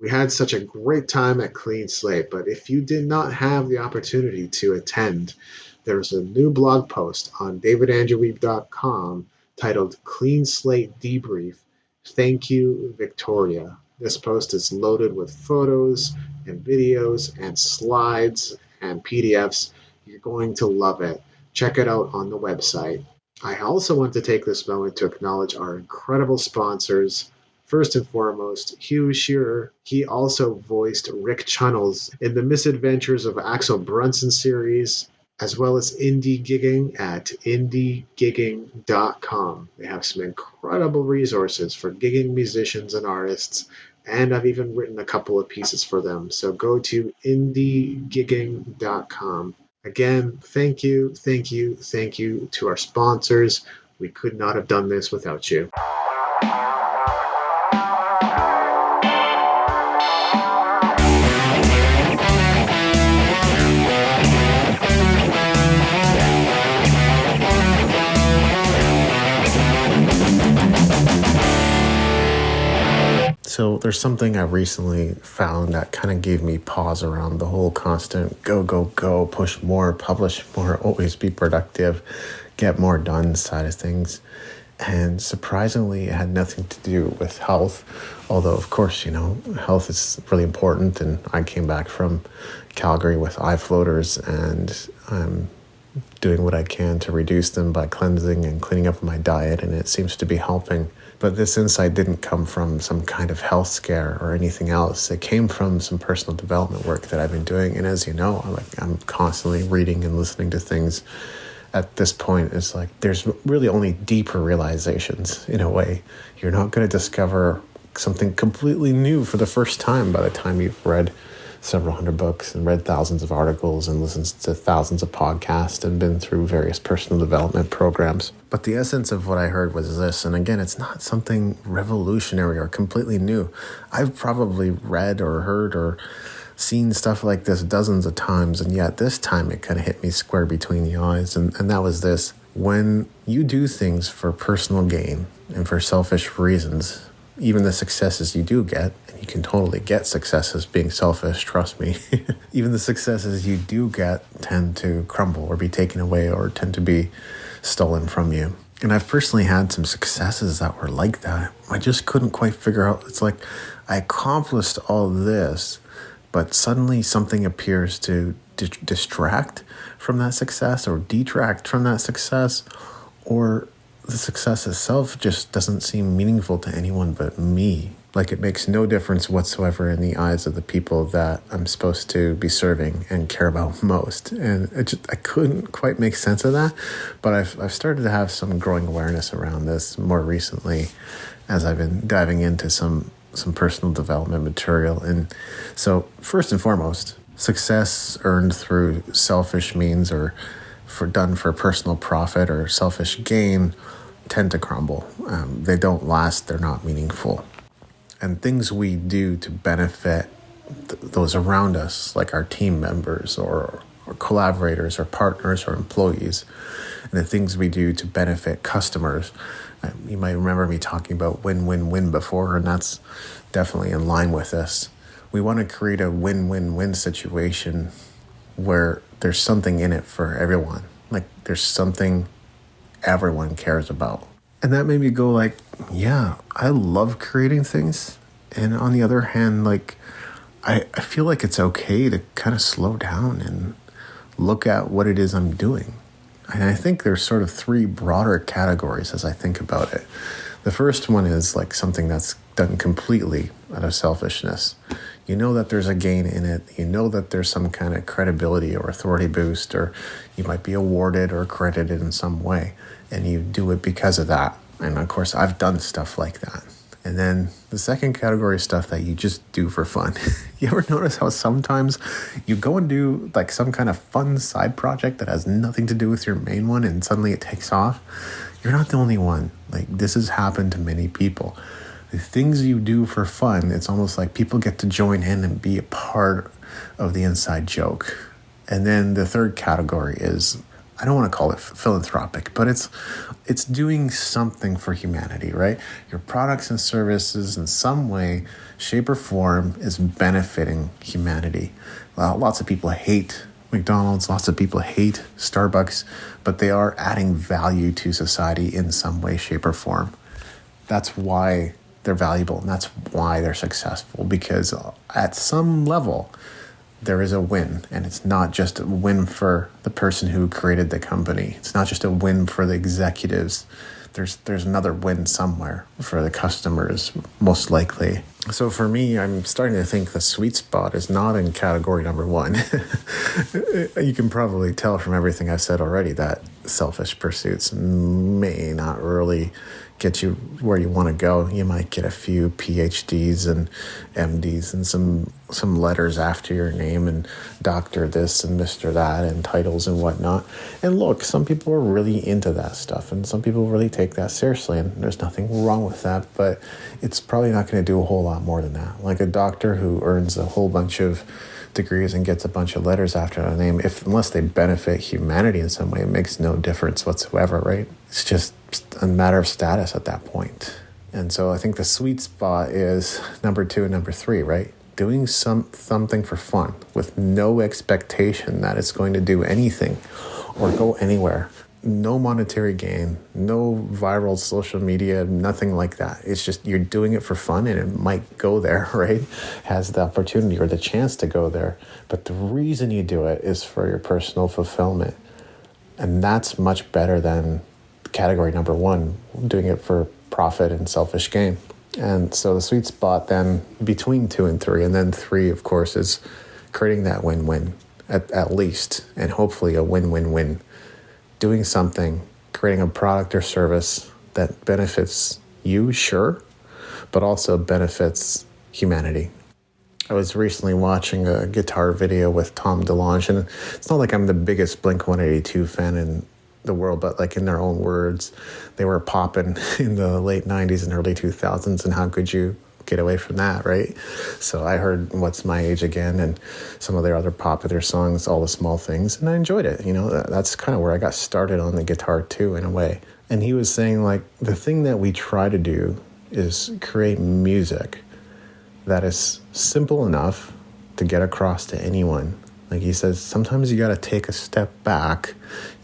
We had such a great time at Clean Slate, but if you did not have the opportunity to attend, there's a new blog post on davidandrewweeb.com titled Clean Slate Debrief. Thank you, Victoria. This post is loaded with photos and videos and slides and PDFs. You're going to love it. Check it out on the website. I also want to take this moment to acknowledge our incredible sponsors. First and foremost, Hugh Shearer. He also voiced Rick Chunnels in the Misadventures of Axel Brunson series, as well as indie gigging at indiegigging.com. They have some incredible resources for gigging musicians and artists, and I've even written a couple of pieces for them. So go to indiegigging.com. Again, thank you, thank you, thank you to our sponsors. We could not have done this without you. So there's something I recently found that kind of gave me pause around the whole constant go, go, go, push more, publish more, always be productive, get more done side of things. And surprisingly, it had nothing to do with health. Although, of course, health is really important. And I came back from Calgary with eye floaters, and I'm doing what I can to reduce them by cleansing and cleaning up my diet. And it seems to be helping. But this insight didn't come from some kind of health scare or anything else. It came from some personal development work that I've been doing. And as you know, I'm constantly reading and listening to things. At this point, it's like there's really only deeper realizations in a way. You're not going to discover something completely new for the first time by the time you've read several hundred books and read thousands of articles and listened to thousands of podcasts and been through various personal development programs. But the essence of what I heard was this, and again, it's not something revolutionary or completely new. I've probably read or heard or seen stuff like this dozens of times, and yet this time it kind of hit me square between the eyes, and that was this. When you do things for personal gain and for selfish reasons, even the successes you do get, and you can totally get successes being selfish, trust me, even the successes you do get tend to crumble or be taken away or tend to be stolen from you. And I've personally had some successes that were like that. I just couldn't quite figure out, it's like I accomplished all this, but suddenly something appears to distract from that success or detract from that success, or the success itself just doesn't seem meaningful to anyone but me. Like it makes no difference whatsoever in the eyes of the people that I'm supposed to be serving and care about most. And I couldn't quite make sense of that, but I've started to have some growing awareness around this more recently as I've been diving into some personal development material. And so first and foremost, success earned through selfish means or done for personal profit or selfish gain tend to crumble. They don't last. They're not meaningful. And things we do to benefit those around us, like our team members or collaborators or partners or employees, and the things we do to benefit customers. You might remember me talking about win-win-win before, and that's definitely in line with this. We want to create a win-win-win situation where there's something in it for everyone. Like there's something everyone cares about. And that made me go like, yeah, I love creating things. And on the other hand, like I feel like it's okay to kind of slow down and look at what it is I'm doing. And I think there's sort of three broader categories as I think about it. The first one is like something that's done completely out of selfishness. You know that there's a gain in it. You know that there's some kind of credibility or authority boost, or you might be awarded or credited in some way, and you do it because of that. And of course, I've done stuff like that. And then the second category is stuff that you just do for fun. You ever notice how sometimes you go and do like some kind of fun side project that has nothing to do with your main one and suddenly it takes off? You're not the only one. Like this has happened to many people. The things you do for fun, it's almost like people get to join in and be a part of the inside joke. And then the third category is I don't want to call it philanthropic, but it's doing something for humanity, right? Your products and services in some way, shape, or form is benefiting humanity. Lots of people hate McDonald's, lots of people hate Starbucks, but they are adding value to society in some way, shape, or form. That's why they're valuable, and that's why they're successful, because at some level, there is a win, and it's not just a win for the person who created the company. It's not just a win for the executives. There's another win somewhere for the customers, most likely. So for me, I'm starting to think the sweet spot is not in category number one. You can probably tell from everything I've said already that selfish pursuits may not really get you where you want to go. You might get a few PhDs and MDs and some letters after your name and Dr. this and Mr. that and titles and whatnot. And look, some people are really into that stuff and some people really take that seriously, and there's nothing wrong with that, but it's probably not going to do a whole lot more than that. Like a doctor who earns a whole bunch of degrees and gets a bunch of letters after their name, unless they benefit humanity in some way, it makes no difference whatsoever, right? It's just a matter of status at that point. And so I think the sweet spot is number 2 and number 3, right? Doing something for fun with no expectation that it's going to do anything or go anywhere. No monetary gain, no viral social media, nothing like that. It's just you're doing it for fun, and it might go there, right? Has the opportunity or the chance to go there. But the reason you do it is for your personal fulfillment. And that's much better than category number 1, doing it for profit and selfish gain. And so the sweet spot then between 2 and 3, and then 3, of course, is creating that win-win at least, and hopefully a win-win-win. Doing something, creating a product or service that benefits you, sure, but also benefits humanity. I was recently watching a guitar video with Tom DeLonge, and it's not like I'm the biggest Blink-182 fan in the world, but like in their own words, they were popping in the late 90s and early 2000s, and how could you get away from that, right? So I heard What's My Age Again and some of their other popular songs, All the Small Things, and I enjoyed it. You know, that's kind of where I got started on the guitar too, in a way. And he was saying, like, the thing that we try to do is create music that is simple enough to get across to anyone. Like he says, sometimes you got to take a step back.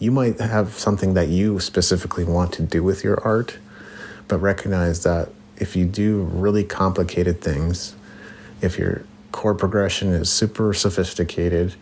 You might have something that you specifically want to do with your art, but recognize that if you do really complicated things, if your chord progression is super sophisticated,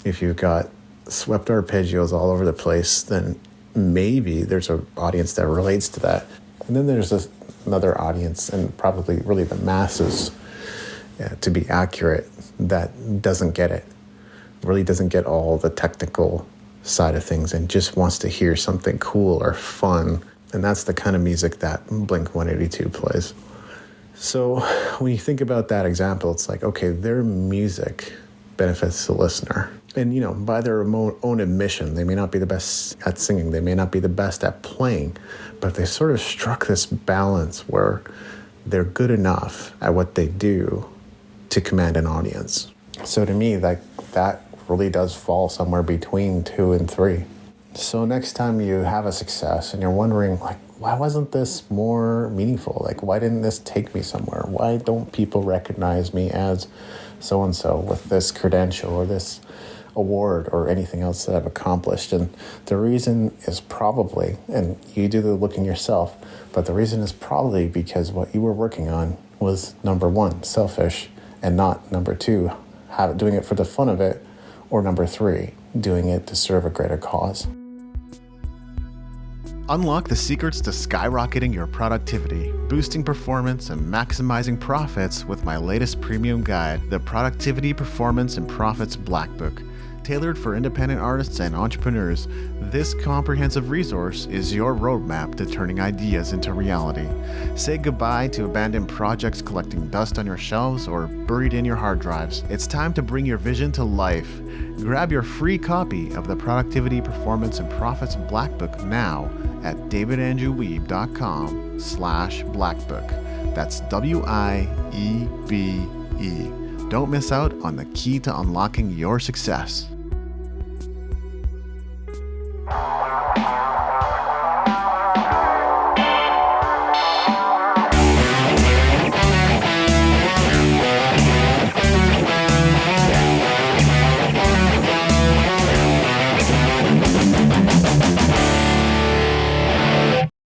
if you've got swept arpeggios all over the place, then maybe there's an audience that relates to that. And then there's another audience, and probably really the masses, to be accurate, that doesn't get it, really doesn't get all the technical side of things and just wants to hear something cool or fun. And that's the kind of music that Blink-182 plays. So when you think about that example, it's like, okay, their music benefits the listener. And, you know, by their own admission, they may not be the best at singing. They may not be the best at playing. But they sort of struck this balance where they're good enough at what they do to command an audience. So to me, like, that really does fall somewhere between 2 and 3. So next time you have a success and you're wondering, like, why wasn't this more meaningful? Like, why didn't this take me somewhere? Why don't people recognize me as so-and-so with this credential or this award or anything else that I've accomplished? And the reason is probably, and you do the looking yourself, but the reason is probably because what you were working on was number 1, selfish, and not number 2, doing it for the fun of it, or number 3, doing it to serve a greater cause. Unlock the secrets to skyrocketing your productivity, boosting performance, and maximizing profits with my latest premium guide, the Productivity, Performance, and Profits Blackbook. Tailored for independent artists and entrepreneurs, this comprehensive resource is your roadmap to turning ideas into reality. Say goodbye to abandoned projects collecting dust on your shelves or buried in your hard drives. It's time to bring your vision to life. Grab your free copy of the Productivity, Performance, and Profits Blackbook now at davidandrewweeb.com/blackbook. That's WIEBE. Don't miss out on the key to unlocking your success.